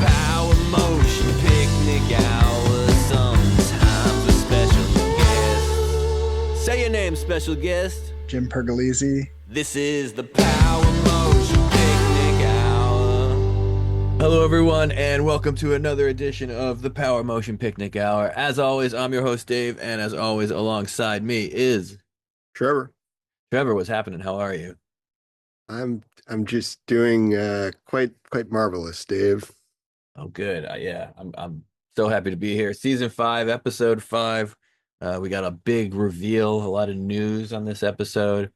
Power Motion Picnic Hour, sometimes with special guests. Say your name, special guest. Jim Pergolizzi. This is the Power Motion Picnic Hour. Hello, everyone, and welcome to another edition of the Power Motion Picnic Hour. As always, I'm your host, Dave, and as always, alongside me is Trevor. Trevor. What's happening? How are you? I'm just doing quite marvelous, Dave. Oh, good. Yeah, I'm so happy to be here. Season 5, episode 5. We got a big reveal, a lot of news on this episode.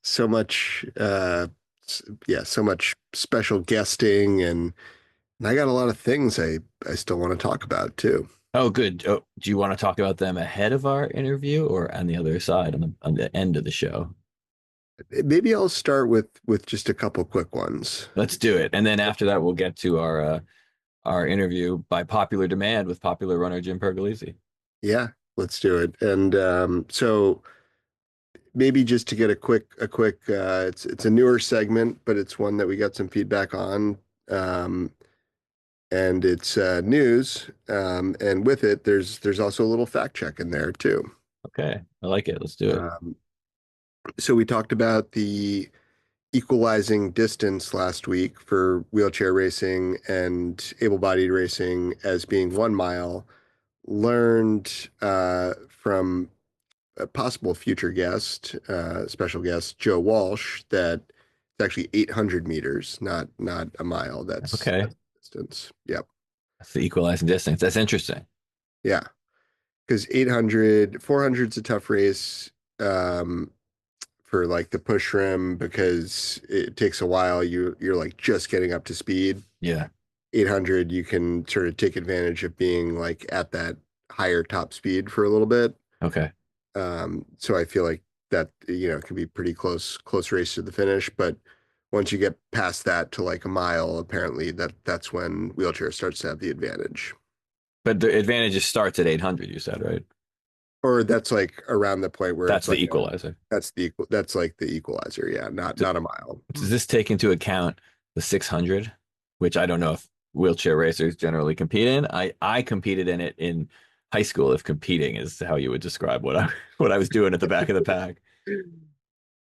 So much so much special guesting and I got a lot of things I still want to talk about too. Oh, good. Oh, do you want to talk about them ahead of our interview or on the other side, on the end of the show? Maybe I'll start with just a couple quick ones. Let's do it. And then after that, we'll get to our interview by popular demand with popular runner Jim Pergolizzi. Yeah, let's do it. And so maybe just to get a quick it's a newer segment, but it's one that we got some feedback on. And it's news. And with it, there's also a little fact check in there too. Okay, I like it. Let's do it. So we talked about the equalizing distance last week for wheelchair racing and able-bodied racing as being 1 mile. Learned from a possible future guest, special guest, Joe Walsh, that it's actually 800 meters, not a mile. That's okay. That's distance. Yep. That's the equalizing distance. That's interesting. Yeah. Because 400 is a tough race. For like the push rim because it takes a while. You're like just getting up to speed. Yeah. 800, you can sort of take advantage of being like at that higher top speed for a little bit. Okay. So I feel like that, it can be pretty close race to the finish. But once you get past that to like a mile, apparently that's when wheelchair starts to have the advantage. But the advantage starts at 800, you said, right? Or that's like around the point where that's it's the equalizer. That's like the equalizer. Yeah. Not a mile. Does this take into account the 600, which I don't know if wheelchair racers generally compete in? I competed in it in high school, if competing is how you would describe what I was doing at the back of the pack.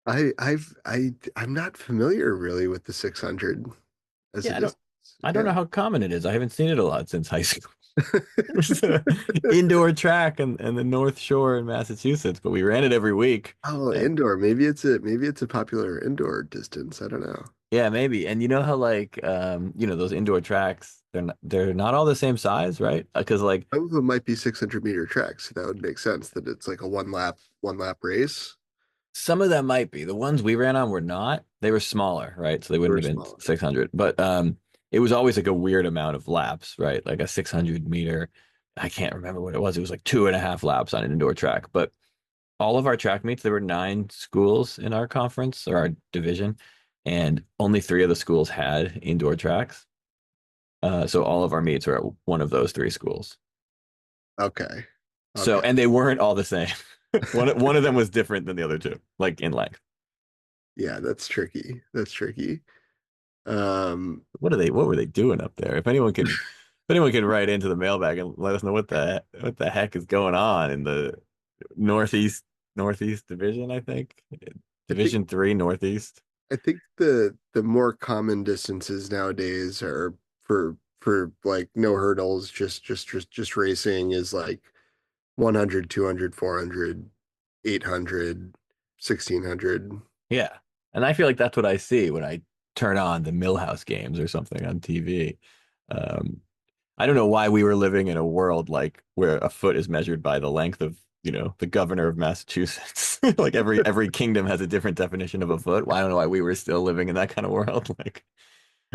I'm not familiar really with the 600 as yeah, I don't know how common it is. I haven't seen it a lot since high school. It was an indoor track and the North Shore in Massachusetts, but we ran it every week. Oh, indoor. Maybe it's a popular indoor distance. I don't know. Yeah, maybe. And you know how like those indoor tracks, they're not all the same size, right? Because like some of them might be 600-meter tracks. That would make sense that it's like a one lap race. Some of them might be. The ones we ran on were not. They were smaller, right? So they wouldn't have been smaller. 600. But it was always like a weird amount of laps, right? Like a 600-meter. I can't remember what it was. It was like 2.5 laps on an indoor track. But all of our track meets, there were 9 schools in our conference or our division, and only 3 of the schools had indoor tracks. So all of our meets were at one of those 3 schools. Okay. So, and they weren't all the same. One of them was different than the other 2, like in length. Yeah, that's tricky. What were they doing up there? If anyone can write into the mailbag and let us know what the heck is going on in the Northeast division, I think. Division 3 Northeast. I think the more common distances nowadays are for like no hurdles, just racing is like 100, 200, 400, 800, 1600. Yeah. And I feel like that's what I see when I turn on the Millhouse games or something on TV. I don't know why we were living in a world like where a foot is measured by the length of, the governor of Massachusetts. Like every kingdom has a different definition of a foot. Well, I don't know why we were still living in that kind of world. Like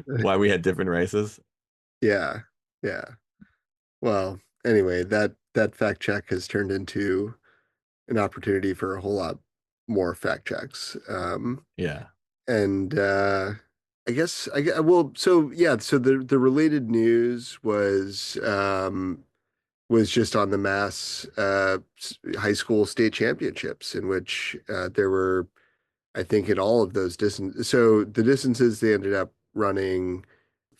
why we had different races. Yeah. Yeah. Well, anyway, that fact check has turned into an opportunity for a whole lot more fact checks. Yeah. And well, so yeah, so the related news was just on the Mass high school state championships, in which there were, I think, in all of those distances. So the distances they ended up running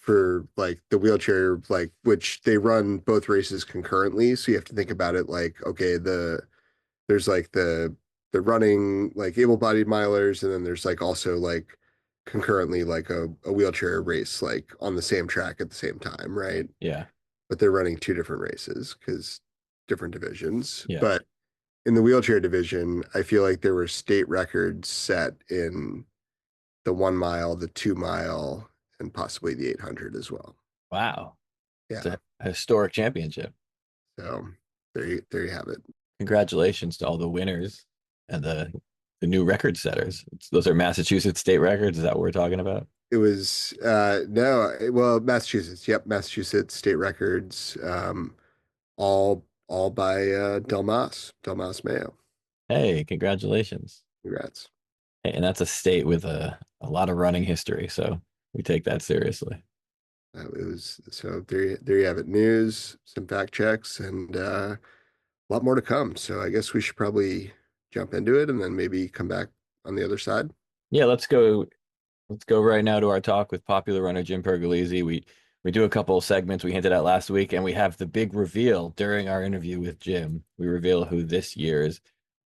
for like the wheelchair, like which they run both races concurrently. So you have to think about it like, okay, there's like the running like able-bodied milers, and then there's like also like concurrently like a wheelchair race like on the same track at the same time, right? Yeah. But they're running two different races because different divisions. Yeah. But in the wheelchair division, I feel like there were state records set in the 1 mile, the 2 mile, and possibly the 800 as well. Wow. It's Yeah. a historic championship. So there you have it. Congratulations to all the winners and the new record setters. Those are Massachusetts state records. Is that what we're talking about? It was no, well, Massachusetts. Yep, Massachusetts state records. All by Delmas Mayo. Hey, congratulations. Congrats. Hey, and that's a state with a lot of running history, so we take that seriously. It was so there you have it. News, some fact checks, and a lot more to come. So I guess we should probably jump into it and then maybe come back on the other side. Yeah, let's go. Let's go right now to our talk with popular runner Jim Pergolizzi. We do a couple of segments we hinted at last week, and we have the big reveal during our interview with Jim. We reveal who this year's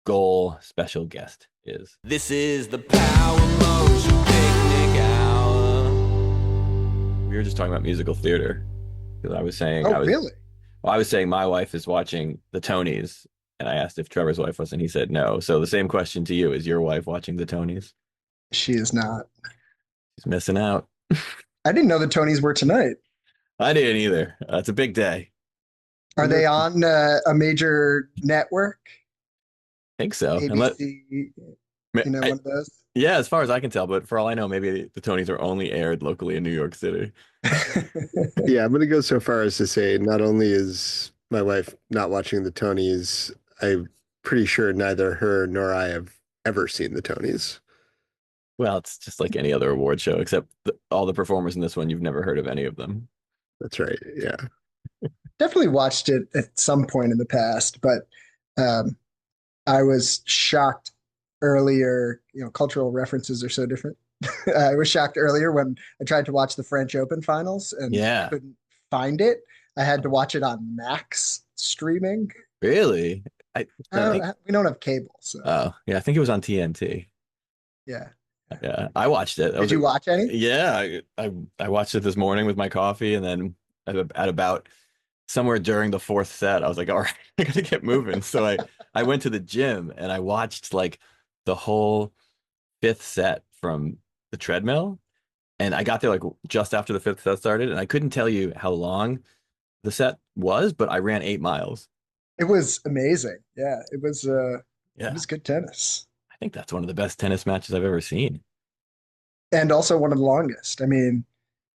goal special guest is. This is the Power Motion Picnic Hour. We were just talking about musical theater because I was saying Oh, really? well, I was saying my wife is watching the Tonys, and I asked if Trevor's wife was, and he said no. So the same question to you: is your wife watching the Tonys? She is not. She's missing out. I didn't know the Tonys were tonight. I didn't either. It's a big day. Are they on a major network? I think so. ABC, one of those? Yeah, as far as I can tell, but for all I know, maybe the Tonys are only aired locally in New York City. Yeah, I'm gonna go so far as to say not only is my wife not watching the Tonys, I'm pretty sure neither her nor I have ever seen the Tonys. Well, it's just like any other award show, except all the performers in this one, you've never heard of any of them. That's right. Yeah. Definitely watched it at some point in the past, but um, I was shocked earlier. Cultural references are so different. I was shocked earlier when I tried to watch the French Open finals and Yeah. couldn't find it. I had to watch it on Max streaming. Really? I think, We don't have cable, so oh, yeah, I think it was on TNT. yeah. Yeah, I watched it. Did you watch any? Yeah, I watched it this morning with my coffee, and then at about somewhere during the fourth set, I was like, all right, I gotta get moving. So I went to the gym and I watched like the whole fifth set from the treadmill. And I got there like just after the fifth set started, and I couldn't tell you how long the set was, but I ran 8 miles. It was amazing. Yeah, it Yeah, was good tennis. I think that's one of the best tennis matches I've ever seen. And also one of the longest. I mean,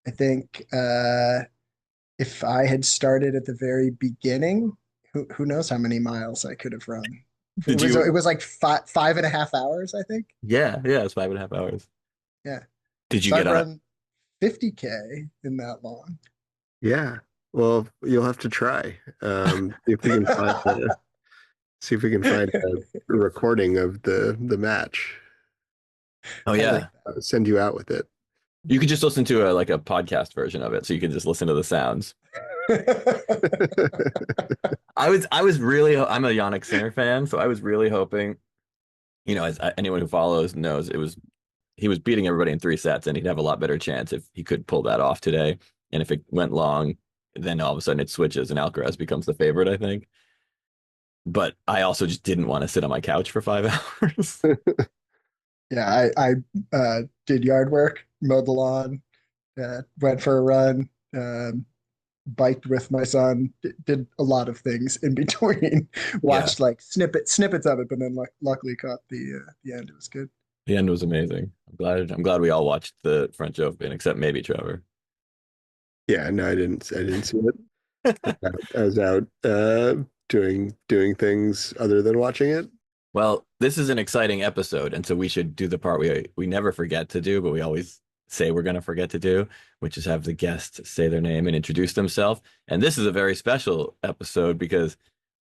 I think if I had started at the very beginning, who knows how many miles I could have run. Did you? It was like 5.5 hours, I think. Yeah, it's 5.5 hours. Yeah. Did you So get I've on it? run 50K in that long. Yeah. Well, you'll have to try. If we can see if we can find a recording of the match. Oh yeah, Send you out with it. you could just listen to a podcast version of it, so you can just listen to the sounds. I was really I'm a Yannick Sinner fan, so I was really hoping, as anyone who follows knows, he was beating everybody in 3 sets, and he'd have a lot better chance if he could pull that off today. And if it went long, then all of a sudden it switches and Alcaraz becomes the favorite, I think. But I also just didn't want to sit on my couch for 5 hours. Yeah, I did yard work, mowed the lawn, went for a run, biked with my son, did a lot of things in between. Yeah, Watched like snippets of it, but then luckily caught the end. It was good. the end was amazing. I'm glad we all watched the French Open, except maybe Trevor. Yeah, no, I didn't see it. I was out doing things other than watching it. Well, this is an exciting episode, and so we should do the part we never forget to do, but we always say we're going to forget to do, which is have the guest say their name and introduce themselves. And this is a very special episode because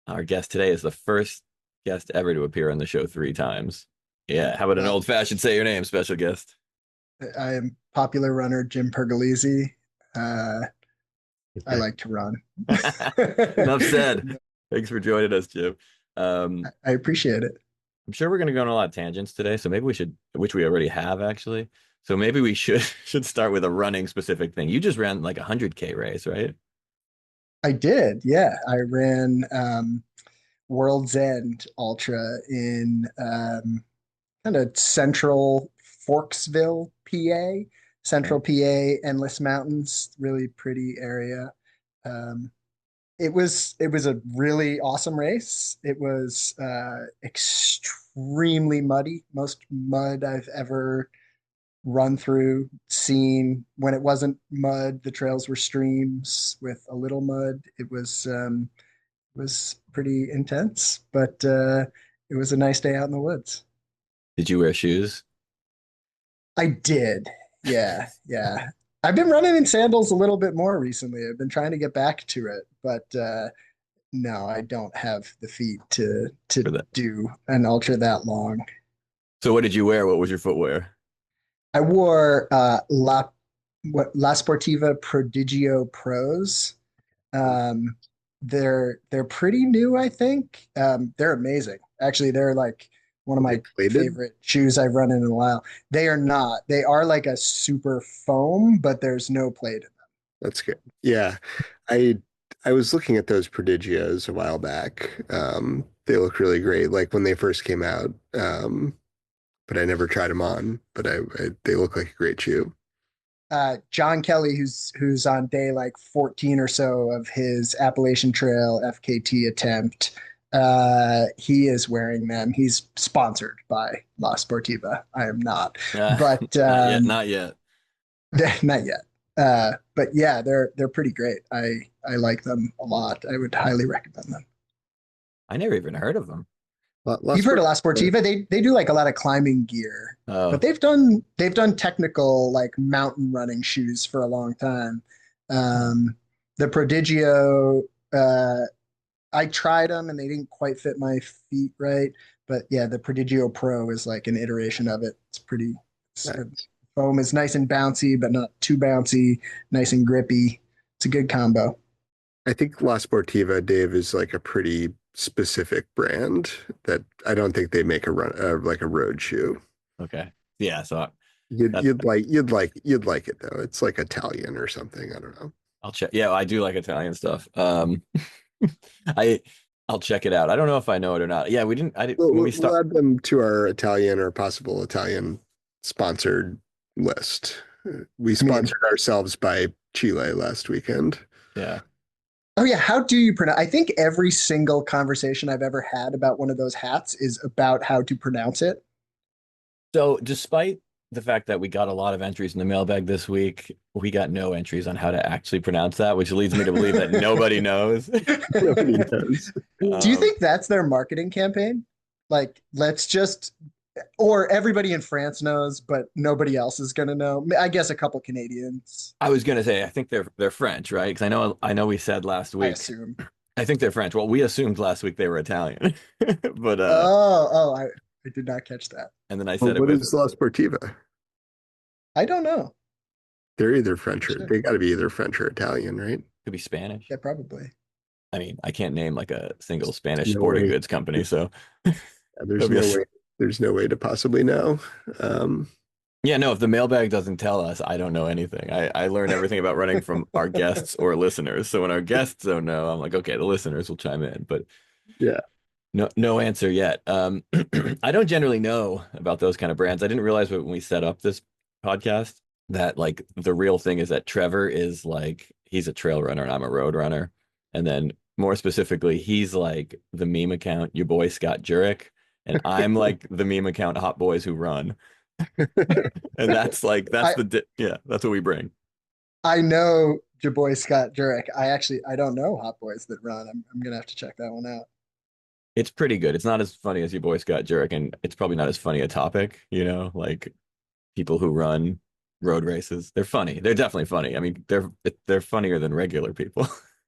our guest today is the first guest ever to appear on the show 3 times. Yeah, how about an old-fashioned say your name, special guest? I am popular runner Jim Pergolizzi. I like to run. Enough said. Thanks for joining us, Jim. Um, I appreciate it. I'm sure we're going to go on a lot of tangents today, so maybe we should, which we already have actually. So maybe we should should start with a running specific thing. You just ran like a 100K race, right? I did, yeah. I ran World's End Ultra in kind of central Forksville, PA, Okay. central PA, Endless Mountains, really pretty area. Um, it was a really awesome race. It was extremely muddy, most mud I've ever run through, seen. When it wasn't mud, the trails were streams with a little mud. It was pretty intense, but it was a nice day out in the woods. Did you wear shoes? I did. Yeah, yeah. I've been running in sandals a little bit more recently. I've been trying to get back to it, but no, I don't have the feet to For that? do an ultra that long. So what did you wear? What was your footwear? I wore La Sportiva Prodigio Pros. Um, they're pretty new, I think. They're amazing. Actually, they're like one of Are they my plated? favorite shoes I've run in a while. They are not. They are like a super foam, but there's no plate in That's good. Yeah. I I was looking at those Prodigios a while back. They look really great, like when they first came out. But I never tried them on. But they look like a great shoe. John Kelly, who's on day like 14 or so of his Appalachian Trail FKT attempt, he is wearing them. He's sponsored by La Sportiva. I am not, but Not yet, not yet. not yet. But yeah, they're pretty great. I like them a lot. I would highly recommend them. I never even heard of them. You've Last heard sport. of La Sportiva? They do like a lot of climbing gear, but Oh, they've done technical like mountain running shoes for a long time. The Prodigio, I tried them and they didn't quite fit my feet right, but yeah, the Prodigio Pro is like an iteration of it. It's pretty. Foam is nice and bouncy, but not too bouncy. Nice and grippy. It's a good combo. I think La Sportiva, Dave, is like a pretty specific brand that I don't think they make a run like a road shoe. okay. Yeah, so You'd that you'd like you'd like you'd like it though. It's like Italian or something. I don't know. I'll check. Yeah, I do like Italian stuff. I I'll check it out. I don't know if I know it or not. Yeah, we didn't. I didn't We'll, when we we'll we'll start. add them to our Italian or possible Italian sponsored list. We I mean, sponsored ourselves by Chile last weekend. Yeah. oh yeah, how do you pronounce? I think every single conversation I've ever had about one of those hats is about how to pronounce it. So despite the fact that we got a lot of entries in the mailbag this week, we got no entries on how to actually pronounce that, which leads me to believe that nobody knows. Nobody knows. Do you Um, think that's their marketing campaign? Like, let's just, or everybody in France knows, but nobody else is going to know. I guess a couple Canadians, I was gonna say I think they're French, right? Because I know we said last I week. assume. I think they're French. Well, we assumed last week they were Italian, but Oh, I did not catch that. and then I Well, said it what with is La Sportiva? I don't know. They're either French or Shit. they got to be either French or Italian, right? could be Spanish. Yeah, probably. I mean, I can't name like a single There's Spanish no sporting way. goods company, so There's it'll be no way. There's no way to possibly know. Um, yeah, no, if the mailbag doesn't tell us, I don't know anything. I learn everything about running from our guests or listeners. So when our guests don't know, I'm like, okay, the listeners will chime in, but yeah. no answer yet. I don't generally know about those kind of brands. I didn't realize when we set up this podcast that like the real thing is that Trevor is like he's a trail runner and I'm a road runner. And then more specifically, he's like the meme account, your boy Scott Jurek, and I'm like the meme account Hot Boys Who Run. And that's like I yeah, that's what we bring. I know your boy Scott Jurek. I don't know Hot Boys That Run. I'm gonna have to check that one out. It's pretty good. It's not as funny as your boy Scott Jurek, and it's probably not as funny a topic, like people who run road races. They're funny. They're definitely funny. I mean, they're funnier than regular people.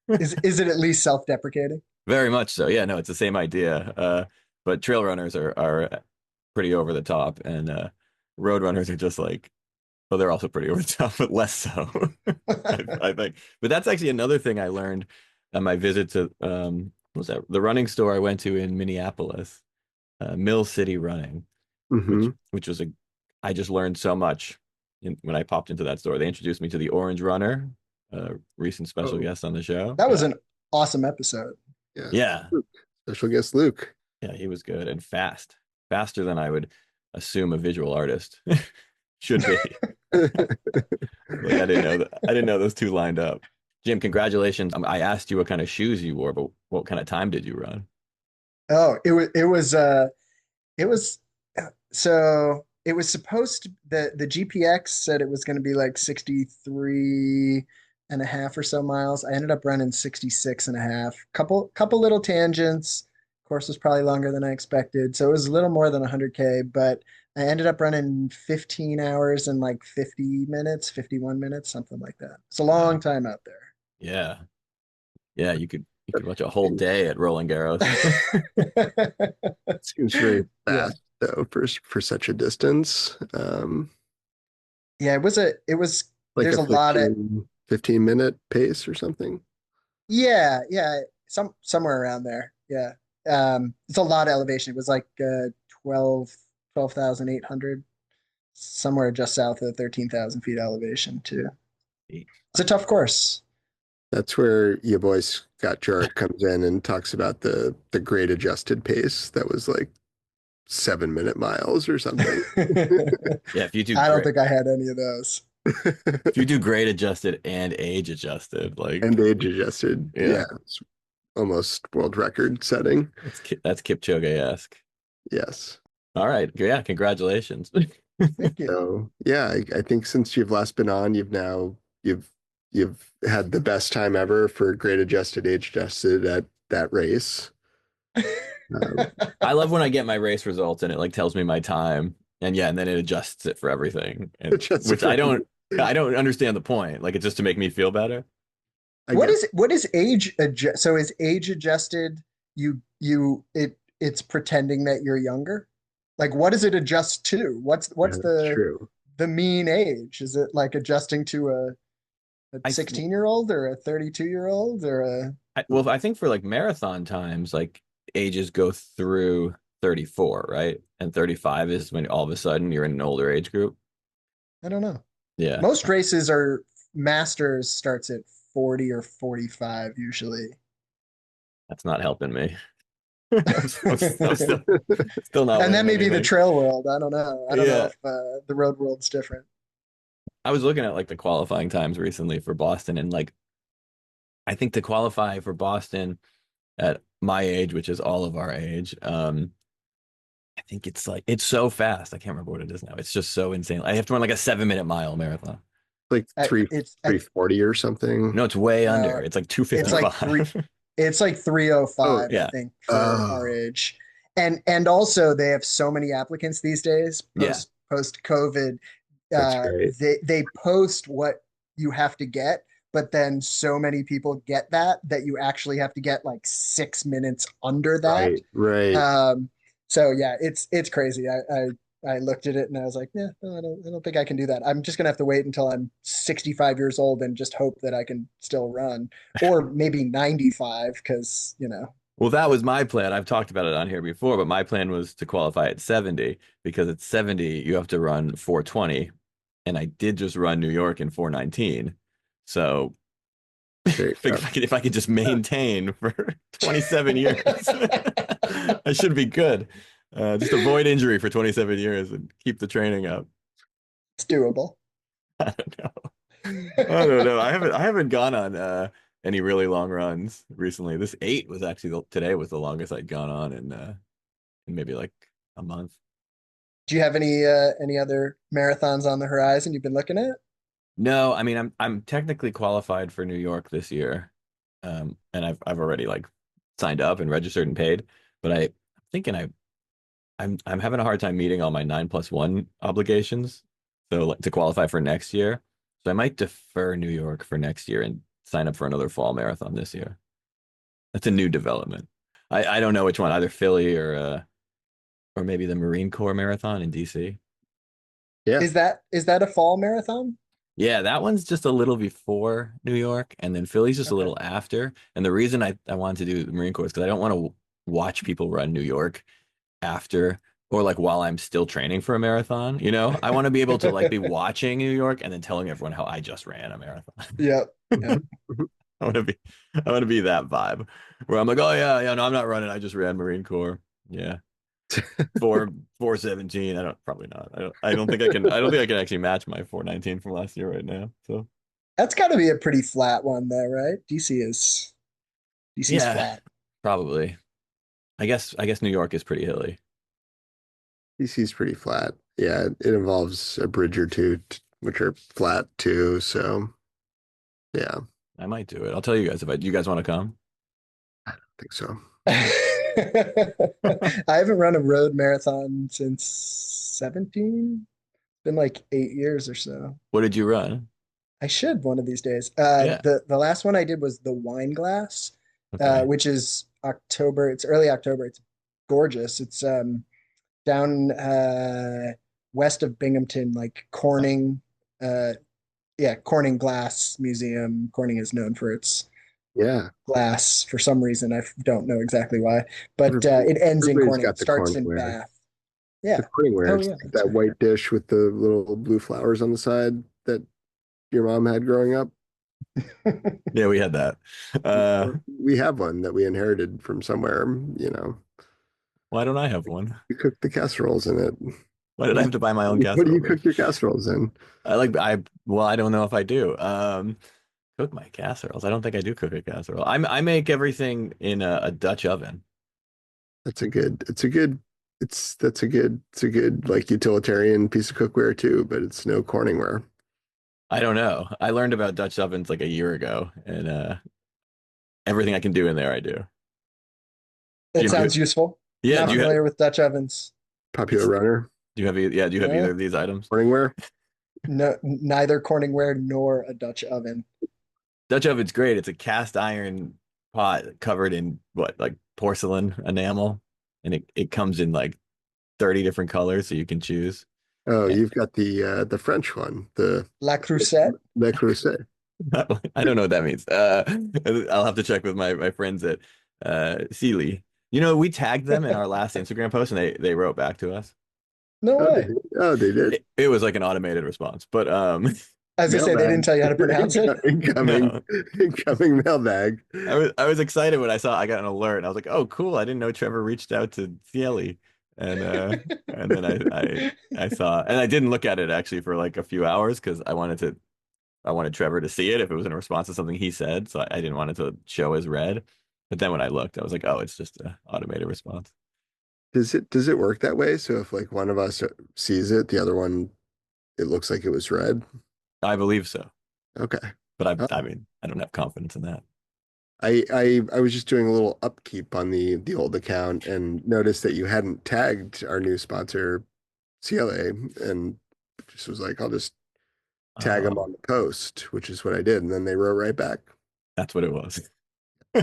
Is it at least self-deprecating? Very much so. Yeah, no, it's the same idea. But trail runners are pretty over the top, and road runners are just like Well, they're also pretty over the top, but less so, I think. But that's actually another thing I learned on my visit to what was that the running store I went to in Minneapolis, Mill City Running, Hmm. which was a I just learned so much when I popped into that store. They introduced me to the Orange Runner, recent special Oh, guest on the show. That was Yeah, an awesome episode. yeah. yeah, Luke. Special guest Luke. yeah. He was good and fast, faster than I would assume a visual artist should be. Like I didn't know that. I didn't know those two lined up. Jim, congratulations. I asked you what kind of shoes you wore, but what kind of time did you run? Oh, it was so it was supposed to the GPX said it was going to be like 63 and a half or so miles. I ended up running 66 and a half. Couple little tangents. Course was probably longer than I expected. So it was a little more than 100K, but I ended up running 15 hours and like 50 minutes, 51 minutes, something like that. It's a long Wow. time out there. Yeah. Yeah, you could watch a whole day at Roland Garros. Seems very Yeah. fast though for such a distance. Yeah, it was Like there's a a lot of 15-minute pace or something. yeah, somewhere around there. Yeah. It's a lot of elevation. It was like 12,800, somewhere just south of 13,000 feet elevation too. It's a tough course. That's where your boy Scott Jurek comes in and talks about the grade adjusted pace that was like 7-minute miles or something. Yeah, if you do I don't great, think I had any of those. if you do grade adjusted and age adjusted, And like age adjusted, yeah, yeah, it's almost world record setting. that's Kipchoge-esque. Yes. All right, yeah, congratulations. Thank you. So yeah, I think since you've last been on, you've had the best time ever for grade adjusted, age adjusted at that race. Um, I love when I get my race results and it like tells me my time, and yeah, and then it adjusts it for everything, and just which I don't understand the point. Like it's just to make me feel better. I guess What is age adjust? So is age adjusted? It's pretending that you're younger. Like what does it adjust to? What's that's true. the mean age? Is it like adjusting to a I 16-year-old or a 32-year-old or a well, I think for like marathon times, like ages go through 34, right? And 35 is when all of a sudden you're in an older age group. I don't know. Yeah, Most races are masters starts at 40 or 45 usually. that's not helping me. I'm still not And that winning may be the anything. trail world. I don't know. I don't know Yeah, if the road world's different. I was looking at like the qualifying times recently for Boston, and like I think to qualify for Boston at my age, which is all of our age, I think it's like it's so fast. I can't remember what it is now. It's just so insane. I have to run like a 7 minute mile marathon. Like It's 340 or something. No, it's way under. no, It's like it's like 255. it's like Oh, 305, I Yeah. think, for our oh, age. And also they have so many applicants these days, Yeah. post COVID. that's great. They post what you have to get, but then so many people get that you actually have to get like 6 minutes under that. Right, right. So yeah, it's crazy. I looked at it and I was like, yeah, no, I don't think I can do that. I'm just gonna have to wait until I'm 65 years old and just hope that I can still run, or maybe 95, because Well, that was my plan. I've talked about it on here before, but my plan was to qualify at 70 because at 70 you have to run 420, and I did just run New York in 419. So There you go. if I could just maintain for 27 years, I should be good. Just avoid injury for 27 years and keep the training up. it's doable. I don't know. I don't know. I haven't gone on any really long runs recently. This 8 was actually today was the longest I'd gone on in maybe like a month. Do you have any other marathons on the horizon you've been looking at? No, I mean I'm technically qualified for New York this year. And I've already like signed up and registered and paid, but I'm thinking I'm having a hard time meeting all my 9+1 obligations. So like, to qualify for next year. So I might defer New York for next year and sign up for another fall marathon this year. That's a new development. I don't know which one, either Philly or maybe the Marine Corps Marathon in DC. Yeah. Is that a fall marathon? Yeah, that one's just a little before New York, and then Philly's just a Okay. little after. And the reason I wanted to do the Marine Corps is because I don't want to watch people run New York after or like while I'm still training for a marathon. I want to be able to like be watching New York and then telling everyone how I just ran a marathon. Yep. Yep. I want to be I want to be that vibe where I'm like, oh yeah, yeah, no, I'm not running. I just ran Marine Corps. Yeah. 417. I don't probably not. I don't think I can actually match my 419 from last year right now. So That's got to be a pretty flat one, though, right? DC's yeah, flat. probably. I guess New York is pretty hilly. DC's pretty flat. Yeah, it involves a bridge or two, which are flat too. So yeah, I I might do it. I'll tell you guys if you guys want to come. think so. I haven't run a road marathon since 17. It's been like 8 years or so. What did you run? I should one of these days. Yeah. The last one I did was the Wine Glass, Okay. which is October. It's early October. It's gorgeous. It's down west of Binghamton, like Corning. Uh, yeah, Corning Glass Museum. Corning is known for its Yeah, glass for some reason. I don't know exactly why, but everybody, it ends in everybody's Corning. got It the starts in cornware. Bath. The Yeah. cornware, Oh it's yeah, like that's that right. white dish with the little blue flowers on the side that your mom had growing up. Yeah, we had that. Uh, We have one that we inherited from somewhere. why don't I have one? You cook the casseroles in it. Why did I have to buy my own What do casserole you dish? cook your casseroles in? Well, I don't know if I do. Cook my casseroles. I don't think I do cook a casserole. I make everything in a Dutch oven. That's a good, it's a good, it's a good like utilitarian piece of cookware too, but it's no Corningware. I don't know. I learned about Dutch ovens like a year ago, and everything I can do in there, I do. Do It you know? sounds useful. Yeah. Not Do you have? familiar with Dutch ovens. Popular It's. runner, Do you have? Yeah. Do you have either Uh, of these items? Corningware. no, neither Corningware nor a Dutch oven. Dutch oven's great. It's a cast iron pot covered in what, like porcelain enamel, and it comes in like 30 different colors, so you can choose. Oh, And you've got the French one, the La Crusette. Le Creuset. I don't know what that means. I'll have to check with my friends at Sealy. We tagged them in our last Instagram post, and they wrote back to us. No Oh, way. they did. It was like an automated response, but I was gonna say they didn't Mailbag. tell you how to pronounce it. Incoming, no. incoming mailbag. I was excited when I got an alert, and I was like, "Oh, cool! I didn't know Trevor reached out to Sealy," and then I saw, and I didn't look at it actually for like a few hours because I wanted Trevor to see it if it was in response to something he said, so I didn't want it to show as read. But then when I looked, I was like, "Oh, it's just an automated response." Does it work that way? So if like one of us sees it, the other one, it looks like it was read. I believe so, Okay. but Oh, I mean, I don't have confidence in that. I was just doing a little upkeep on the old account and noticed that you hadn't tagged our new sponsor, CLA, and just was like, I'll just tag them Oh, on the post, which is what I did. And then they wrote right back. that's what it was. I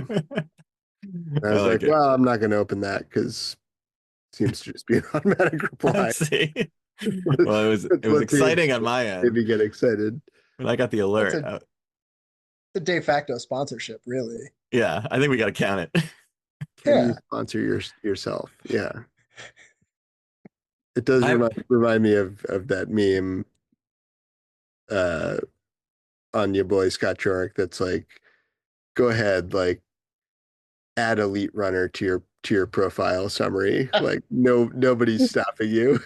And I was like, like it. well, I'm not going to open that because it seems to just be an automatic reply. Let's see. Well, it was Let exciting on my end maybe get excited. when I got the That's alert. a de facto sponsorship, really. Yeah, I think we got to count it. Can you Yeah. sponsor yourself? Yeah. It does I remind me of that meme uh on your boy Scott Jurek that's like, go ahead, like add elite runner to your profile summary. Like nobody's stopping you.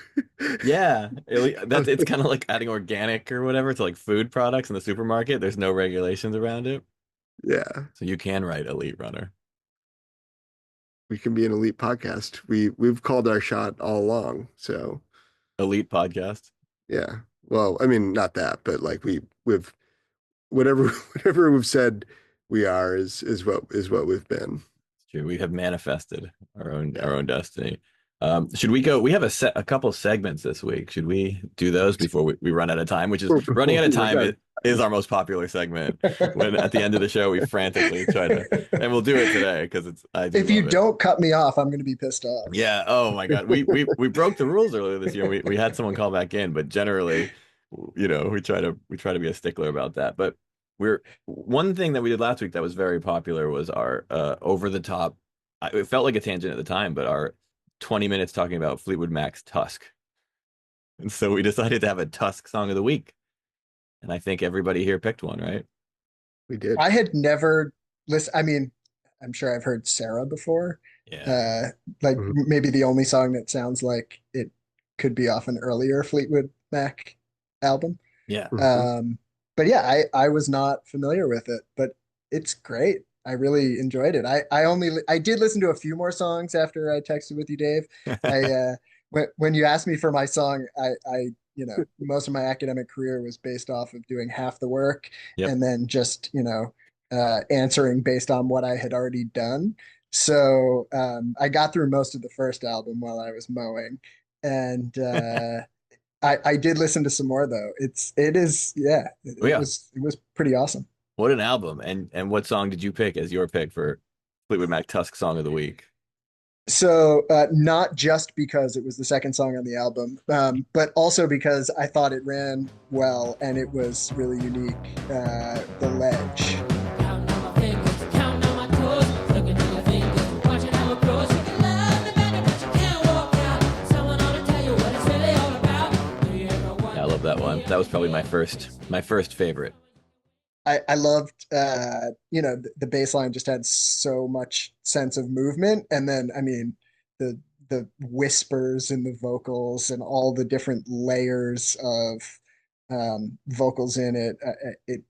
Yeah, that's it's kind of like adding organic or whatever to like food products in the supermarket. There's no regulations around it, Yeah. so you can write elite runner, We can be an elite podcast. We've called our shot all along. So elite podcast. yeah. Well, I mean, not that, but like we've whatever whatever we've said we are is what we've been. It's true. We have manifested our own Yeah. our own destiny. Should we go? We have a couple segments this week. Should we do those before we run out of time? Which is running out of time is our most popular segment. When at the end of the show we frantically try to, and we'll do it today because I do If you love it. don't cut me off, I'm going to be pissed off. Yeah. Oh my God. We broke the rules earlier this year. We had someone call back in, but generally, we try to be a stickler about that. But we're one thing that we did last week that was very popular was our over the top. It felt like a tangent at the time, but our 20 minutes talking about Fleetwood Mac's Tusk. And so we decided to have a Tusk song of the week. And I think everybody here picked one, right? We did. I had never listened. I mean, I'm sure I've heard Sarah before. Yeah. Like maybe the only song that sounds like it could be off an earlier Fleetwood Mac album. Yeah. But yeah, I was not familiar with it, but it's great. I really enjoyed it. I did listen to a few more songs after I texted with you, Dave. When you asked me for my song, most of my academic career was based off of doing half the work Yep. and then just answering based on what I had already done. So I got through most of the first album while I was mowing, and I did listen to some more though. It was pretty awesome. What an album. And what song did you pick as your pick for Fleetwood Mac Tusk song of the week? So not just because it was the second song on the album, but also because I thought it ran well and it was really unique. The Ledge. Yeah, I love that one. That was probably my first favorite. I loved, the bass line just had so much sense of movement. And then, I mean, the whispers in the vocals and all the different layers of vocals in it.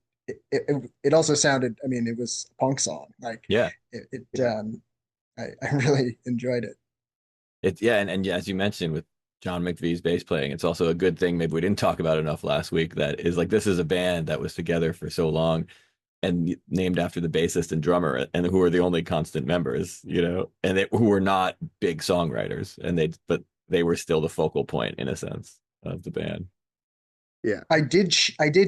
It also sounded, I mean, it was a punk song. Like Yeah. I really enjoyed it. And as you mentioned with John McVie's bass playing, it's also a good thing maybe we didn't talk about enough last week that is like this is a band that was together for so long and named after the bassist and drummer and who are the only constant members, and who were not big songwriters but they were still the focal point in a sense of the band. Yeah. I did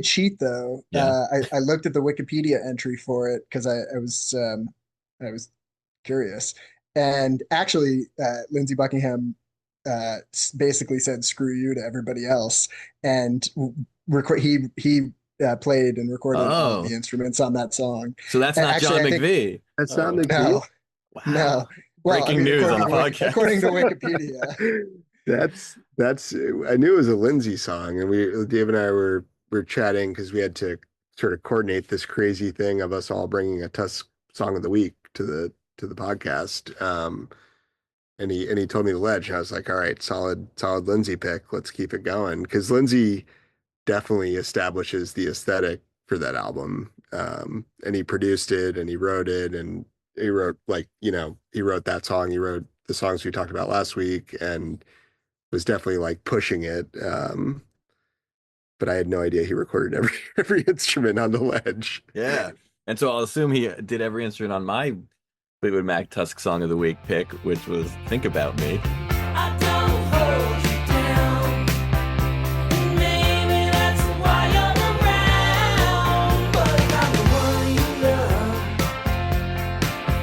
cheat though. Yeah. I looked at the Wikipedia entry for it because I was curious. And actually, Lindsey Buckingham basically said "screw you" to everybody else, and he played and recorded all the instruments on that song. So that's not John McVie. That's not McVie. No, wow. No. Breaking news on the podcast. According to Wikipedia. That's I knew it was a Lindsey song, and Dave and I were chatting because we had to sort of coordinate this crazy thing of us all bringing a Tusk song of the week to the podcast. And he told me The Ledge, and I was like, all right, solid Lindsey pick. Let's keep it going because Lindsey definitely establishes the aesthetic for that album. And he produced it, and he wrote it, and he wrote he wrote that song. He wrote the songs we talked about last week, and was definitely like pushing it. But I had no idea he recorded every instrument on The Ledge. Yeah, and so I'll assume he did every instrument on my Fleetwood Mac Tusk song of the week pick, which was "Think About Me." I don't hold you down. Maybe that's why you're around. But if I'm the one you love,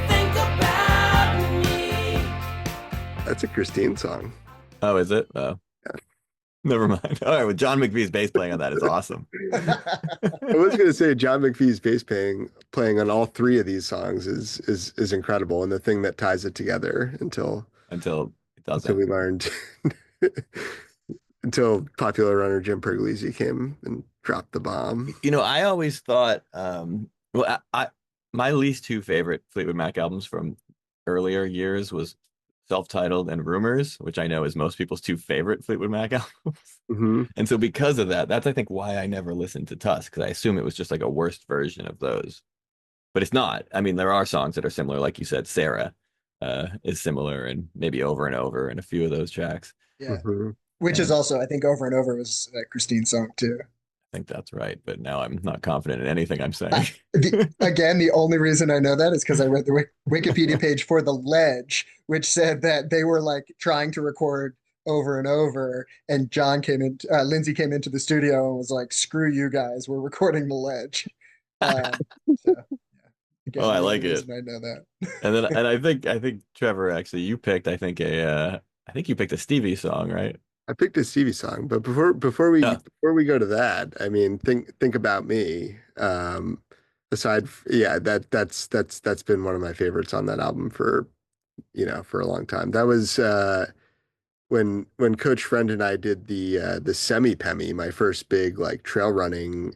think about me. That's a Christine song. Oh, is it? Oh. Yeah. Never mind. All right, well, John McVie's bass playing on that is awesome. I was going to say John McVie's bass playing on all three of these songs is incredible, and the thing that ties it together until it doesn't. Until we learned until popular runner Jim Pergolizzi came and dropped the bomb. I always thought my least two favorite Fleetwood Mac albums from earlier years was Self-Titled and Rumors, which I know is most people's two favorite Fleetwood Mac albums. Mm-hmm. And so because of that, that's I think why I never listened to Tusk, because I assume it was just like a worst version of those. But it's not. I mean, there are songs that are similar, like you said, Sarah is similar, and maybe Over and Over and a few of those tracks. Yeah. Mm-hmm. Which is also, I think, Over and Over was a Christine song too. think that's right, but now I'm not confident in anything I'm saying. Again, the only reason I know that is because I read the Wikipedia page for The Ledge, which said that they were like trying to record over and over, and Lindsay came into the studio and was like, "Screw you guys, we're recording The Ledge." So yeah, Oh, again, I the only like it. reason I know And then that. and I think Trevor, actually, you picked, I think you picked a Stevie song, right? I picked a Stevie song, but Yeah. before we go to that, I mean, think about me. Yeah, that's been one of my favorites on that album for for a long time. That was when Coach Friend and I did the semi Pemi, my first big like trail running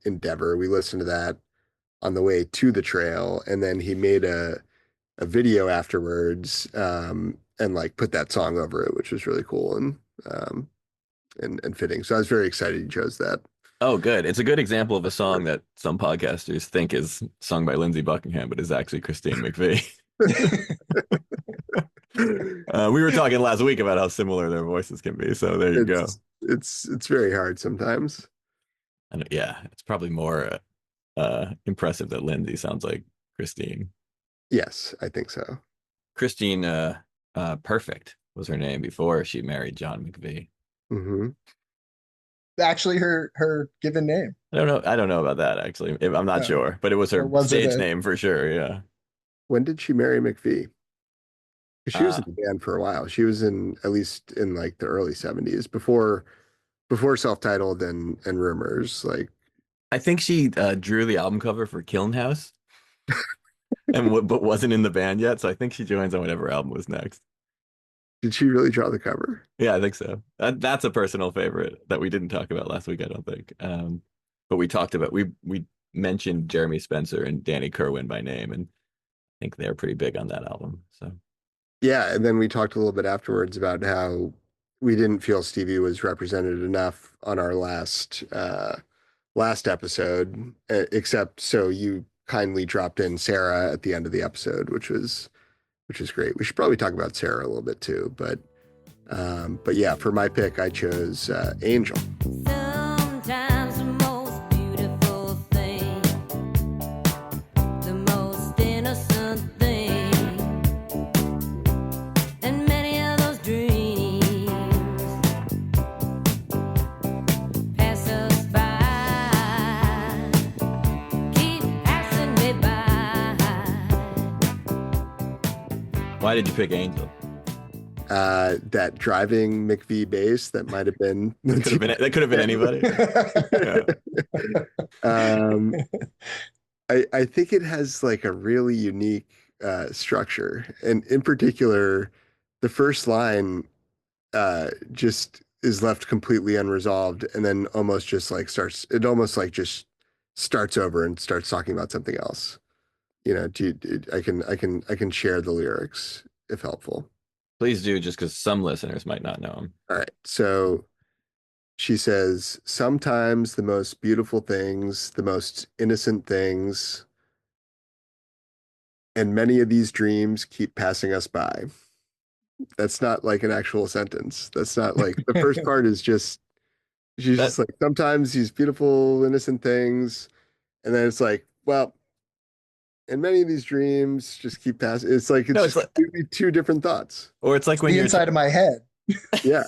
endeavor. We listened to that on the way to the trail, and then he made a video afterwards, and like put that song over it, which was really cool um, and fitting. So I was very excited he chose that. Oh, good. It's a good example of a song that some podcasters think is sung by Lindsey Buckingham, but is actually Christine McVie. We were talking last week about how similar their voices can be, so there you go. It's very hard sometimes. And yeah, it's probably more impressive that Lindsey sounds like Christine. Yes, I think so. Christine Perfect was her name before she married John McVie. Hmm. Actually, her given name. I don't know about that actually. I'm not Oh, sure, but it was or her was it stage a? name for sure. Yeah. When did she marry McVie? 'Cause she was Uh, in the band for a while. She was in at least in like the early 70s before self-titled and rumors. Like, I think she drew the album cover for Kiln House but wasn't in the band yet. So I think she joins on whatever album was next. did she really draw the cover? Yeah, I think so. That's a personal favorite that we didn't talk about last week, I don't think. But we mentioned Jeremy Spencer and Danny Kerwin by name, and I think they're pretty big on that album. So Yeah, and then we talked a little bit afterwards about how we didn't feel Stevie was represented enough on our last episode, except so you kindly dropped in Sarah at the end of the episode, which is great. We should probably talk about Sarah a little bit too, but yeah, for my pick, I chose Angel. Sometimes the most beautiful thing, the most innocent thing, and many of those dreams pass us by, keep passing me by. why did you pick Angel? That driving McVie bass that might have been That could have been anybody. Yeah. um, I think it has like a really unique structure, and in particular, the first line just is left completely unresolved, and then almost just like starts. It almost like just starts over and starts talking about something else. I can share the lyrics if helpful. Please do, just because some listeners might not know him. All right, so she says, sometimes the most beautiful things, the most innocent things, and many of these dreams keep passing us by. That's not like an actual sentence. That's not like the first part is just, she's That just like, sometimes these beautiful, innocent things. And then it's like, well, and many of these dreams just keep passing. It's like, it's no, it's just like, completely two different thoughts. or it's like when The you're inside of my head. Yeah.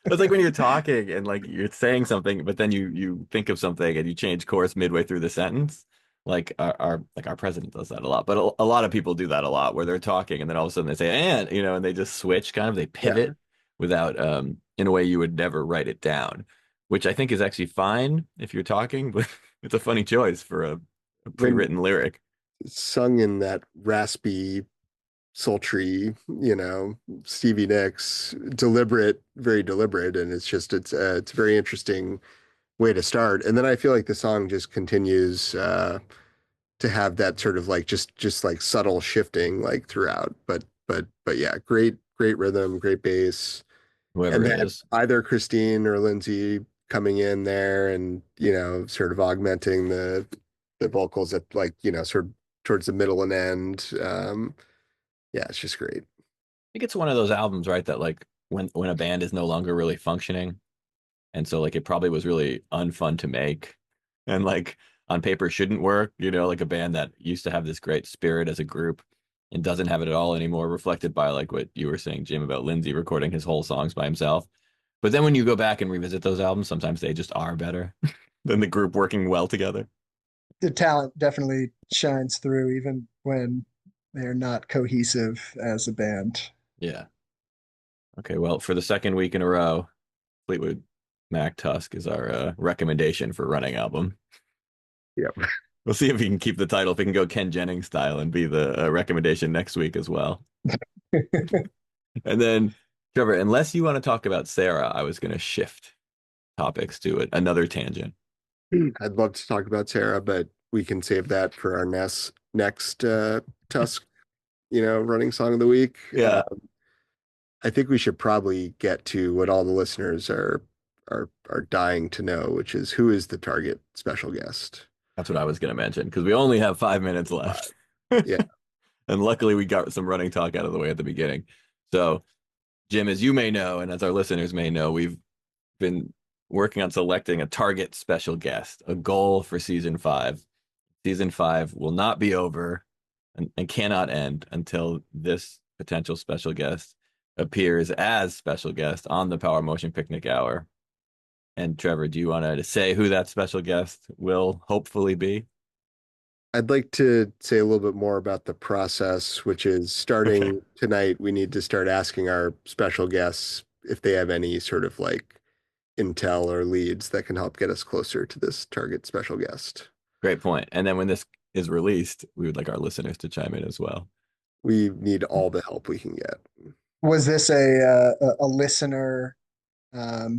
it's like when you're talking and like you're saying something, but then you think of something and you change course midway through the sentence. Like our president does that a lot, but a lot of people do that a lot where they're talking and then all of a sudden they say and they just switch kind of they Yeah. pivot without in a way you would never write it down, which I think is actually fine if you're talking, but it's a funny choice for a When pre-written lyric. sung in that raspy, sultry, Stevie Nicks, deliberate, very deliberate, and it's a very interesting way to start. And then I feel like the song just continues to have that sort of like just like subtle shifting like throughout. But yeah, great rhythm, great bass, Whoever and it then is. either Christine or Lindsay coming in there and sort of augmenting the vocals at like sort of towards the middle and end. Yeah, it's just great. I think it's one of those albums, right, that like when a band is no longer really functioning, And so like it probably was really unfun to make, and like on paper shouldn't work, like a band that used to have this great spirit as a group and doesn't have it at all anymore, reflected by like what you were saying, Jim, about Lindsey recording his whole songs by himself. But then when you go back and revisit those albums, sometimes they just are better than the group working well together. The talent definitely shines through even when they're not cohesive as a band. Yeah. Okay, well, for the second week in a row, Fleetwood Mac Tusk is our recommendation for running album. Yep. We'll see if he can keep the title, if he can go Ken Jennings style and be the recommendation next week as well. And then, Trevor, unless you want to talk about Sarah, I was going to shift topics to it, another tangent. I'd love to talk about Sarah, but we can save that for our next Tusk, running song of the week. Yeah. I think we should probably get to what all the listeners are dying to know, which is who is the target special guest. That's what I was going to mention because we only have 5 minutes left. Yeah. And luckily we got some running talk out of the way at the beginning. So, Jim, as you may know, and as our listeners may know, we've been working on selecting a target special guest, a goal for season 5. Season 5 will not be over and cannot end until this potential special guest appears as special guest on the Power Motion Picnic Hour. And Trevor, do you want to say who that special guest will hopefully be? I'd like to say a little bit more about the process, which is starting tonight. We need to start asking our special guests if they have any sort of like intel or leads that can help get us closer to this target special guest. Great point. And then when this is released, we would like our listeners to chime in as well. We need all the help we can get. Was this a listener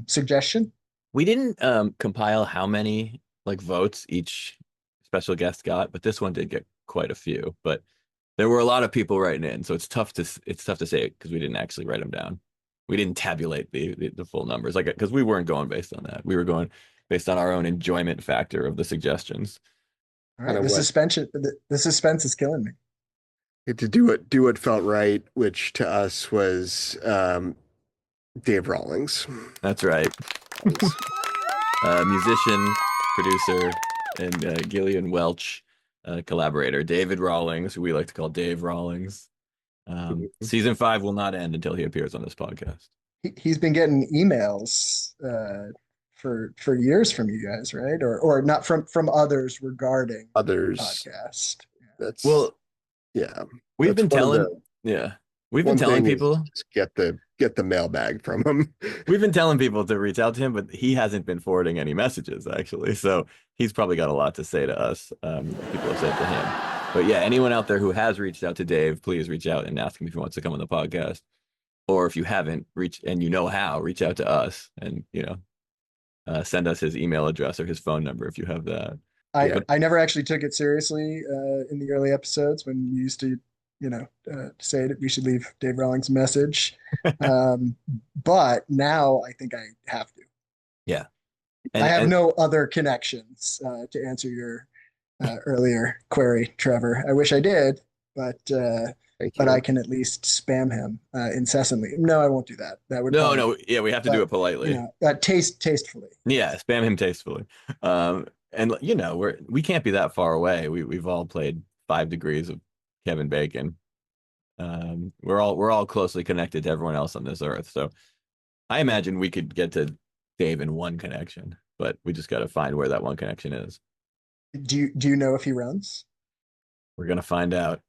suggestion? We didn't compile how many like votes each special guest got, but this one did get quite a few. But there were a lot of people writing in, so it's tough to say it because we didn't actually write them down. We didn't tabulate the full numbers, like because we weren't going based on that. We were going based on our own enjoyment factor of the suggestions. All right, the suspense is killing me. To do what felt right, which to us was Dave Rawlings. That's right. Musician, producer, and Gillian Welch collaborator, David Rawlings, who we like to call Dave Rawlings. Season 5 will not end until he appears on this podcast. He's been getting emails for years from you guys, right? Or not from others regarding others the podcast. That's yeah. We've been telling people just get the mailbag from him. We've been telling people to reach out to him, but he hasn't been forwarding any messages actually. So he's probably got a lot to say to us. People have said to him. But yeah, anyone out there who has reached out to Dave, please reach out and ask him if he wants to come on the podcast. Or if you haven't reached and you know how, reach out to us and send us his email address or his phone number if you have that. I never actually took it seriously in the early episodes when you used to say that we should leave Dave Rawlings a message. But now I think I have to. Yeah. I have no other connections to answer your earlier query, Trevor. I wish I did, but I can at least spam him incessantly. No, I won't do that. That would yeah, we have to do it politely. Tastefully. Yeah, spam him tastefully. And we can't be that far away. We've all played 5 Degrees of Kevin Bacon. We're all closely connected to everyone else on this earth. So I imagine we could get to Dave in one connection, but we just got to find where that one connection is. Do you know if he runs? We're gonna find out,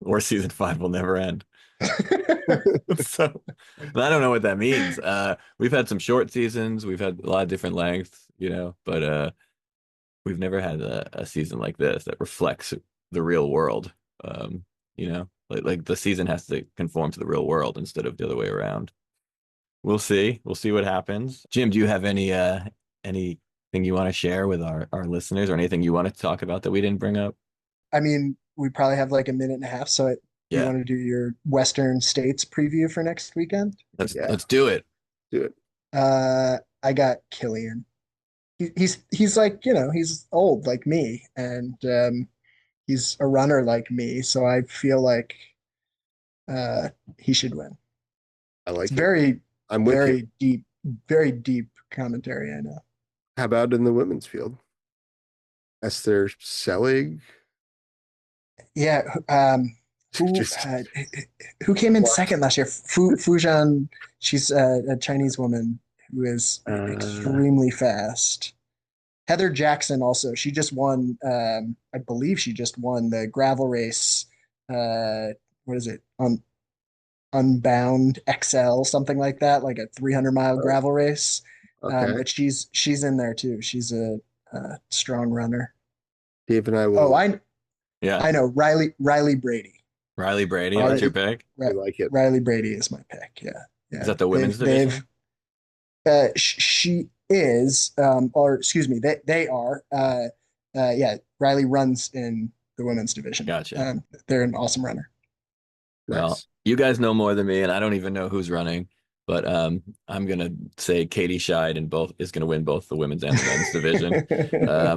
or season 5 will never end. So I don't know what that means. We've had some short seasons. We've had a lot of different lengths, but we've never had a season like this that reflects the real world. Like the season has to conform to the real world instead of the other way around. We'll see what happens. Jim, do you have anything you want to share with our listeners, or anything you want to talk about that we didn't bring up? I mean, we probably have like a minute and a half, so you want to do your Western States preview for next weekend? Let's do it. Do it. I got Killian. He's like, he's old like me, and he's a runner like me, so I feel like he should win. I like it's very I'm with very deep commentary. I know. How about in the women's field? Esther Selig, Yeah. Who just who came in second last year? Fujian. She's a Chinese woman who is uh, extremely fast. Heather Jackson also. She just won. I believe she just won the gravel race. What is it? Unbound XL, something like that, like a 300-mile oh, gravel race. okay. But she's in there too. She's a strong runner. Dave and I Oh, will. Yeah. I know Riley Brady. Riley Brady, All that's right, your pick. we like it. Riley Brady is my pick. Yeah, Is yeah. that the women's They've division? she is or excuse me, they are yeah. Riley runs in the women's division. Gotcha. They're an awesome runner. Well, Nice. you guys know more than me, and I don't even know who's running. But I'm gonna say Katie Scheid and both is gonna win both the women's and the men's division.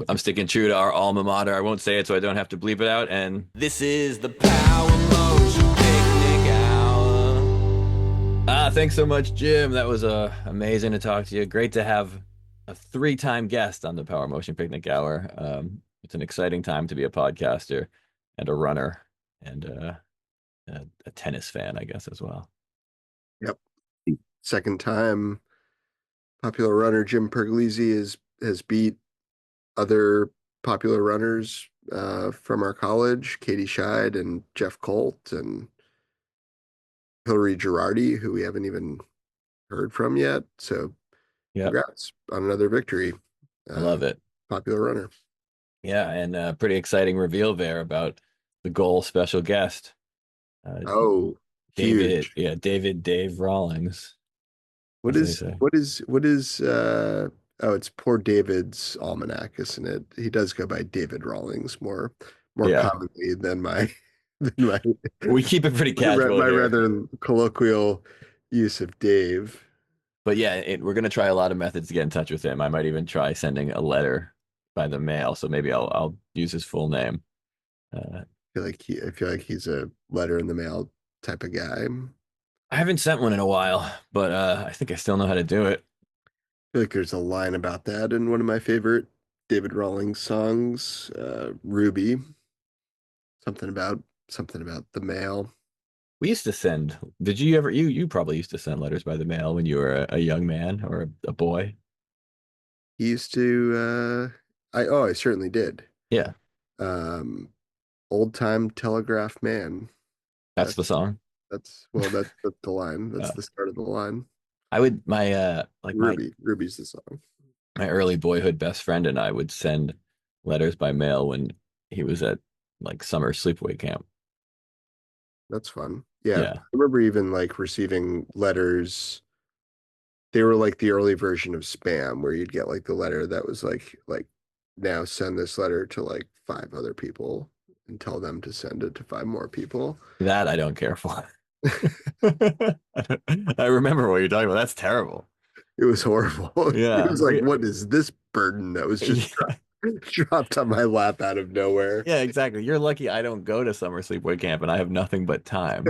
I'm sticking true to our alma mater. I won't say it so I don't have to bleep it out. And this is the Power Motion Picnic Hour. Thanks so much, Jim. That was amazing to talk to you. Great to have a three-time guest on the Power Motion Picnic Hour. It's an exciting time to be a podcaster and a runner and a tennis fan, I guess, as well. Yep. Second time popular runner Jim Pergolizzi has beat other popular runners from our college, Katie Scheid and Jeff Colt and Hillary Girardi, who we haven't even heard from yet. So Yep, congrats on another victory. I love Um, it. Popular runner. Yeah, and pretty exciting reveal there about the goal special guest, uh, Oh, David. huge. Yeah, Dave Rawlings, What as they is say. oh, it's poor David's almanac, isn't it? He does go by David Rawlings more Yeah, commonly than my than my we keep it pretty casual my here. rather colloquial use of Dave. But yeah, we're gonna try a lot of methods to get in touch with him. I might even try sending a letter by the mail. So maybe I'll use his full name. Uh, I feel like he's a letter in the mail type of guy. I haven't sent one in a while, but I think I still know how to do it. Feel like there's a line about that in one of my favorite David Rawlings songs, Ruby. Something about something about the mail. We used to send. Did you ever? You probably used to send letters by the mail when you were a young man or a boy. He used to I certainly did. Yeah, Um Old time telegraph man. that's the That's song. that's the line. That's Uh, the start of the line. I would my like Ruby's the song. my early boyhood best friend and I would send letters by mail when he was at like summer sleepaway camp. That's fun. Yeah. I Yeah, remember even like receiving letters. They were like the early version of spam where you'd get like the letter that was like now send this letter to like five other people and tell them to send it to five more people. that I don't care for. I remember what you're talking about. That's terrible. It was horrible. It Yeah, was like, what is this burden that was just yeah, dropped on my lap out of nowhere? yeah, exactly. You're lucky I don't go to summer sleepaway camp and I have nothing but time.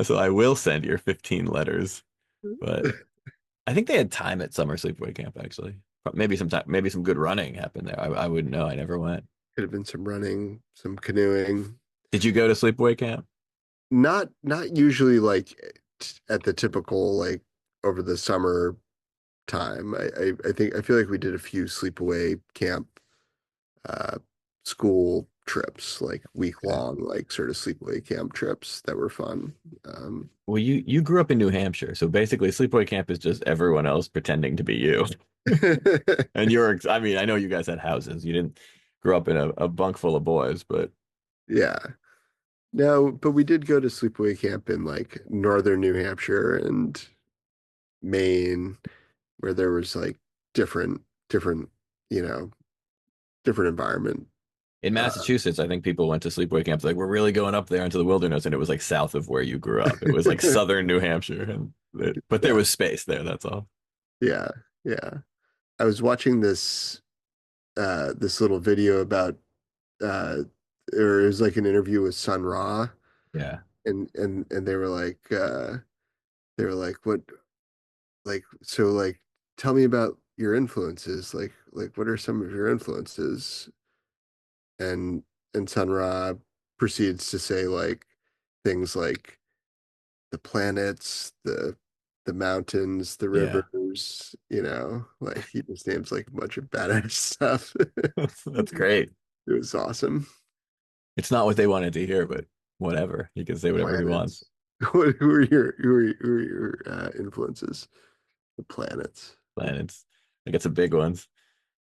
So I will send your 15 letters, but I think they had time at summer sleepaway camp actually. Maybe some time, maybe some good running happened there. I wouldn't know. I never went. Could have been some running, some canoeing. Did you go to sleepaway camp? Not usually like at the typical like over the summer time. I think I feel like we did a few sleepaway camp uh school trips, like week Okay. long, like sort of sleepaway camp trips that were fun. Well, you grew up in New Hampshire, so basically sleepaway camp is just everyone else pretending to be you. And I mean, I know you guys had houses. You didn't grow up in a bunk full of boys, but Yeah. No, but we did go to sleepaway camp in like northern New Hampshire and Maine, where there was like different, you know, different environment. in Uh, Massachusetts, I think people went to sleepaway camps like we're really going up there into the wilderness, and it was like south of where you grew up. It was like southern New Hampshire, but there yeah, was space there. That's all. yeah, yeah. I was watching this little video about uh or it was like an interview with Sun Ra Yeah. and they were like what like so like tell me about your influences. Like what are some of your influences? And Sun Ra proceeds to say like things like the planets, the mountains, the Yeah. rivers, like he just names like a bunch of badass stuff. That's great. It was awesome. It's not what they wanted to hear, but whatever. He can say whatever he wants. Planets. Who are your influences? The planets. Planets. Like it's a big ones.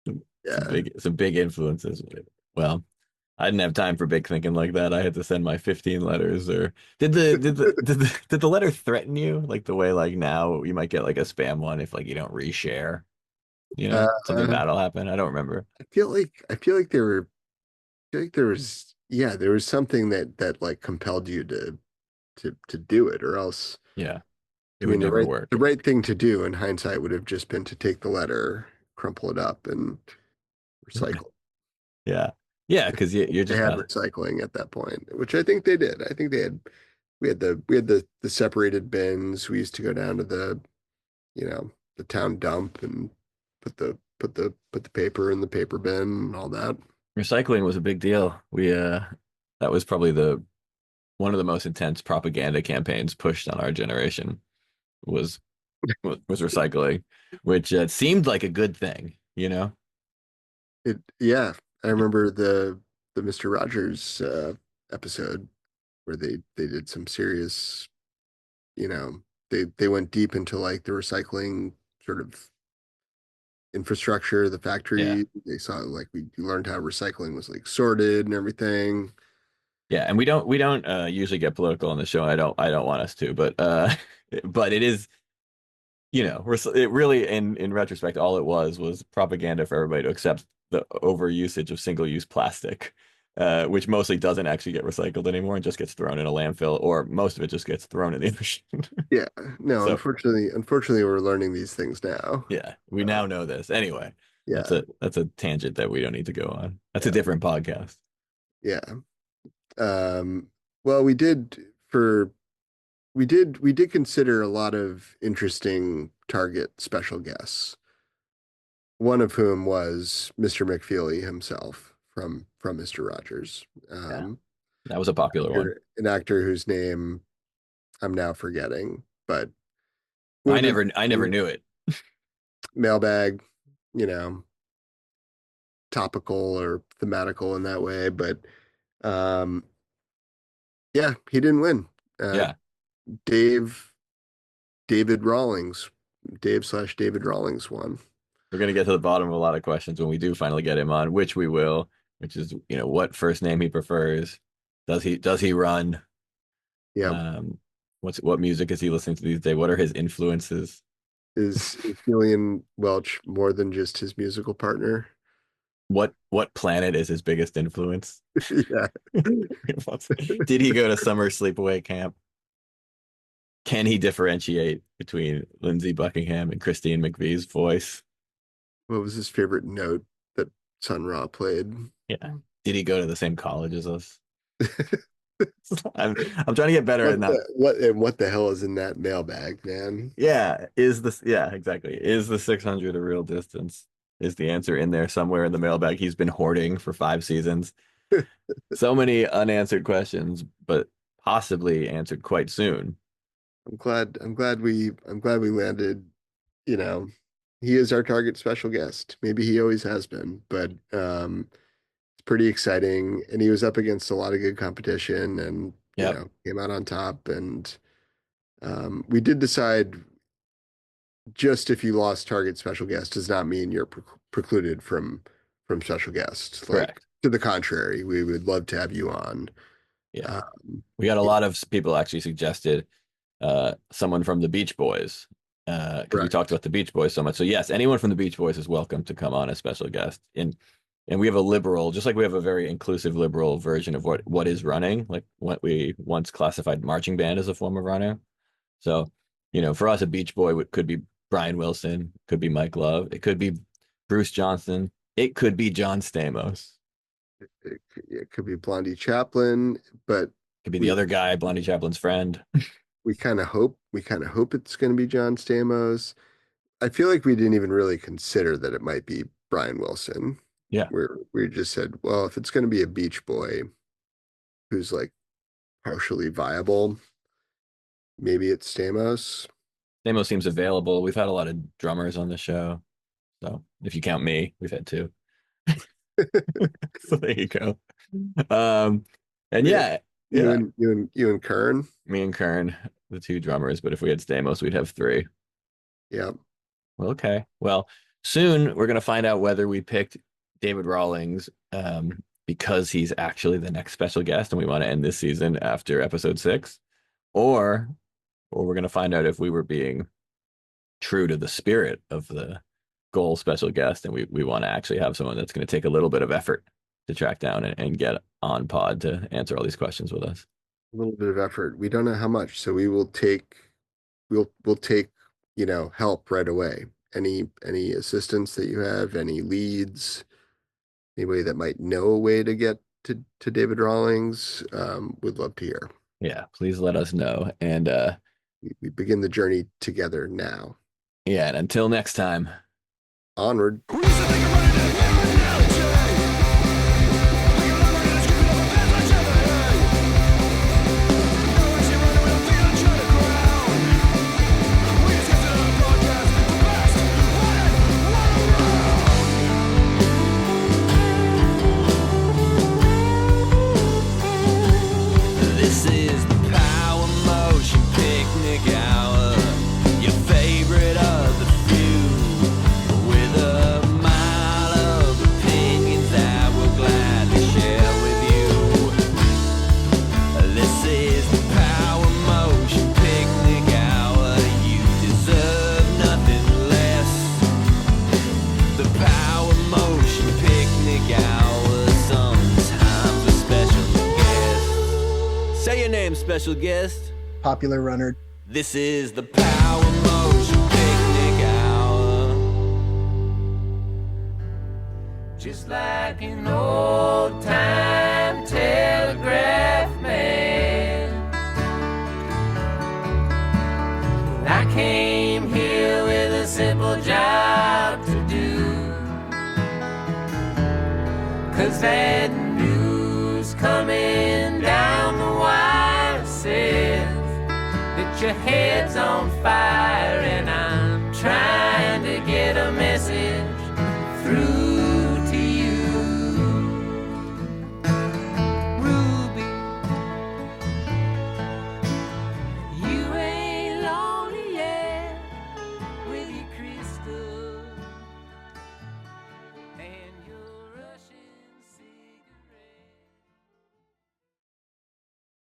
Yeah. It's a big influences. Well, I didn't have time for big thinking like that. I had to send my 15 letters or did the letter threaten you? Like the way like now you might get like a spam one if like you don't reshare, something Uh, bad will happen. I don't remember. I feel like there was something that like compelled you to do it, or else Yeah. It I would mean never work. the right thing to do in hindsight would have just been to take the letter, crumple it up, and recycle. Yeah. Yeah, because you're They just had not. recycling at that point, which I think they did. I think we had the separated bins. We used to go down to the town dump and put the paper in the paper bin and all that. Recycling was a big deal. That was probably the one of the most intense propaganda campaigns pushed on our generation was was recycling, which seemed like a good thing, you know? Yeah, I remember the Mr. Rogers episode where they did some serious, they went deep into like the recycling sort of infrastructure, the Yeah. factory. They saw like we learned how recycling was like sorted and everything. Yeah, and we don't usually get political on the show. I don't want us to, but but it is, it really in retrospect all it was propaganda for everybody to accept the overusage of single-use plastic. Which mostly doesn't actually get recycled anymore and just gets thrown in a landfill, or most of it just gets thrown in the ocean. Yeah, no, So unfortunately, we're learning these things now. yeah, we Uh, now know this. Anyway, that's yeah, a tangent that we don't need to go on. That's a yeah, different podcast. yeah. Um, well, we did consider a lot of interesting target special guests. One of whom was Mr. McFeely himself from Mr. Rogers, Yeah, that was a popular one. an actor whose name I'm now forgetting, but would I have been never knew it. mailbag, you know, topical or thematical in that way. But um, yeah, he didn't win. Uh, Yeah, Dave David Rawlings, Dave/David Rawlings won. we're gonna get to the bottom of a lot of questions when we do finally get him on, which we will. Which is, what first name he prefers. Does he run? Yeah, Um, what music is he listening to these days? What are his influences? is Gillian Welch more than just his musical partner? What planet is his biggest influence? Yeah. Did he go to summer sleepaway camp? Can he differentiate between Lindsey Buckingham and Christine McVie's voice? What was his favorite note that Sun Ra played? Yeah. Did he go to the same college as us? I'm trying to get better at not. What the hell is in that mailbag, man? Yeah, exactly. Is the 600 a real distance? Is the answer in there somewhere in the mailbag he's been hoarding for 5 seasons? So many unanswered questions, but possibly answered quite soon. I'm glad we landed, you know, he is our target special guest. Maybe he always has been, but it's pretty exciting. And he was up against a lot of good competition and, Yep. came out on top. And we did decide just if you lost target special guest does not mean you're precluded from special guest. Like Correct. to the contrary, we would love to have you on. Yeah. Um, We got a lot of people actually suggested someone from the Beach Boys because we talked correct. about the Beach Boys so much. So yes, anyone from the Beach Boys is welcome to come on as special guest. And we have a liberal, just like we have a very inclusive liberal version of what is running, like what we once classified marching band as a form of running. So, for us, a Beach Boy could be Brian Wilson, could be Mike Love, it could be Bruce Johnson, it could be John Stamos, It could be Blondie Chaplin, but could be the we other guy, Blondie Chaplin's friend. we kind of hope it's going to be John Stamos. I feel like we didn't even really consider that it might be Brian Wilson. Yeah. Where we just said, well, if it's going to be a Beach Boy who's like partially viable, maybe it's Stamos. Stamos seems available. We've had a lot of drummers on the show. So if you count me, we've had two. So there you go. And yeah, You and Kern. me and Kern, the two drummers. But if we had Stamos, we'd have three. Yeah. Well, okay. Well, soon we're gonna find out whether we picked David Rawlings because he's actually the next special guest, and we want to end this season after episode 6, or we're gonna find out if we were being true to the spirit of the goal special guest, and we want to actually have someone that's going to take a little bit of effort to track down and get on pod to answer all these questions with us. A little bit of effort. We don't know how much, so we'll take help right away. Any assistance that you have, any leads, anybody that might know a way to get to David Rawlings, would love to hear. Yeah, please let us know. And we begin the journey together now. yeah, and until next time. Onward. This is the Power Motion Picnic Hour, your favorite of the few, with a mile of opinions that we'll gladly share with you. This is the Power Motion Picnic Hour, you deserve nothing less. The Power Motion Picnic Hour, sometimes with special guests. Say your name, special guest. Popular runner. This is the Power Motion Picnic Hour. Just like an old time telegraph man, I came here with a simple job to do. 'Cause that news coming down the wire says that your head's on fire